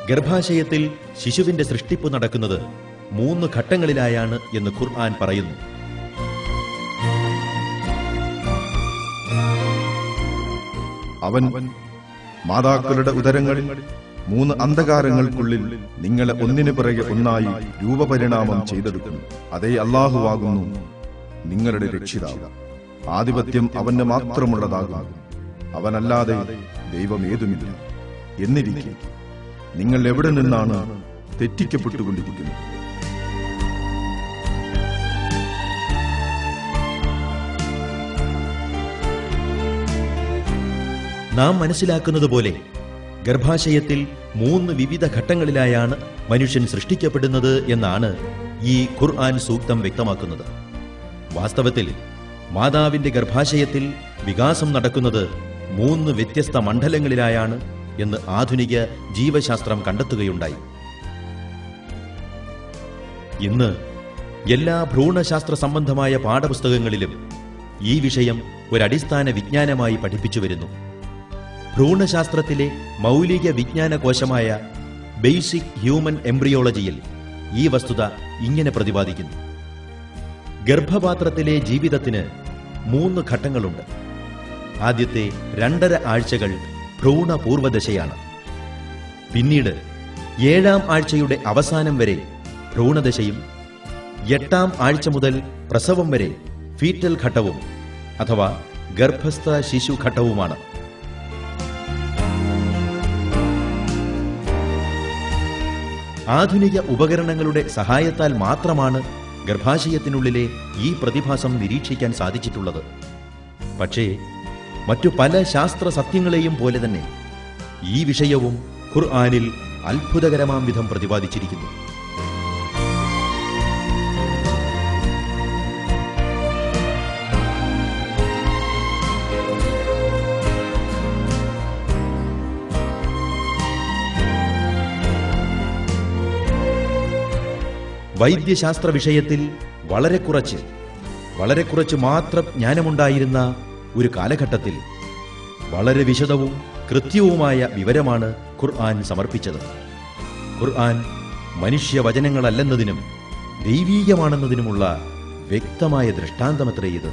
ഗർഭാശയത്തിൽ ശിശുവിന്റെ സൃഷ്ടിപ്പ് നടക്കുന്നത് 3 ഘട്ടങ്ങളിലായാണ് എന്ന് ഖുർആൻ പറയുന്നു. അവൻ മാതാക്കളുടെ ഉദരങ്ങളിൽ 3 അന്ധകാരങ്ങൾക്കുള്ളിൽ നിങ്ങളെ ഒന്നിനു പിറകെ ഒന്നായി രൂപപരിണാമം ചെയ്തെടുക്കുന്നു. അതേ അല്ലാഹുവാകുന്നു നിങ്ങളുടെ രക്ഷിതാവ്. ആധിപത്യം അവന് മാത്രമുള്ളതാകുന്നു. അവനല്ലാതെ ദൈവമേതുമില്ല. എന്നിരിക്കെ നിങ്ങൾ എവിടെ നിന്നാണ് തെറ്റിക്കപ്പെട്ടുകൊണ്ടിരിക്കുന്നത്? നാം മനസ്സിലാക്കുന്നത് പോലെ ഗർഭാശയത്തിൽ 3 വിവിധ ഘട്ടങ്ങളിലായാണ് മനുഷ്യൻ സൃഷ്ടിക്കപ്പെടുന്നത് എന്നാണ് ഈ ഖുർആൻ സൂക്തം വ്യക്തമാക്കുന്നത്. വാസ്തവത്തിൽ മാതാവിന്റെ ഗർഭാശയത്തിൽ വികാസം നടക്കുന്നത് 3 വ്യത്യസ്ത മണ്ഡലങ്ങളിലായാണ് എന്ന് ആധുനിക ജീവശാസ്ത്രം കണ്ടെത്തുകയുണ്ടായി. ഇന്ന് എല്ലാ ഭ്രൂണശാസ്ത്ര സംബന്ധമായ പാഠപുസ്തകങ്ങളിലും ഈ വിഷയം ഒരടിസ്ഥാന വിജ്ഞാനമായി പഠിപ്പിച്ചു വരുന്നു. ഭ്രൂണശാസ്ത്രത്തിലെ മൗലിക വിജ്ഞാന കോശമായ ബേസിക് ഹ്യൂമൻ എംബ്രിയോളജിയിൽ ഈ വസ്തുത ഇങ്ങനെ പ്രതിപാദിക്കുന്നു. ഗർഭപാത്രത്തിലെ ജീവിതത്തിന് 3 ഘട്ടങ്ങളുണ്ട്. ആദ്യത്തെ 2.5 ആഴ്ചകൾ ഭ്രൂണപൂർവ്വദശയാണ്. പിന്നീട് 7-ാം ആഴ്ചയുടെ അവസാനം വരെ ഭ്രൂണദശയും 8-ാം ആഴ്ച മുതൽ പ്രസവം വരെ ഫീറ്റൽ ഘട്ടവും അഥവാ ഗർഭസ്ഥ ശിശു ഘട്ടവുമാണ്. ആധുനിക ഉപകരണങ്ങളുടെ സഹായത്താൽ മാത്രമാണ് ഗർഭാശയത്തിനുള്ളിലെ ഈ പ്രതിഭാസം നിരീക്ഷിക്കാൻ സാധിച്ചിട്ടുള്ളത്. പക്ഷേ മറ്റു പല ശാസ്ത്ര സത്യങ്ങളെയും പോലെ തന്നെ ഈ വിഷയവും ഖുർആനിൽ അത്ഭുതകരമാം വിധം പ്രതിപാദിച്ചിരിക്കുന്നു. വൈദ്യശാസ്ത്ര വിഷയത്തിൽ വളരെ കുറച്ച് മാത്രം ജ്ഞാനമുണ്ടായിരുന്ന ഒരു കാലഘട്ടത്തിൽ വളരെ വിശദവും കൃത്യവുമായ വിവരമാണ് ഖുർആൻ സമർപ്പിച്ചത്. ഖുർആൻ മനുഷ്യവചനങ്ങളല്ലെന്നതിനും ദൈവീകമാണെന്നതിനുമുള്ള വ്യക്തമായ ദൃഷ്ടാന്തമത്രേ ഇത്.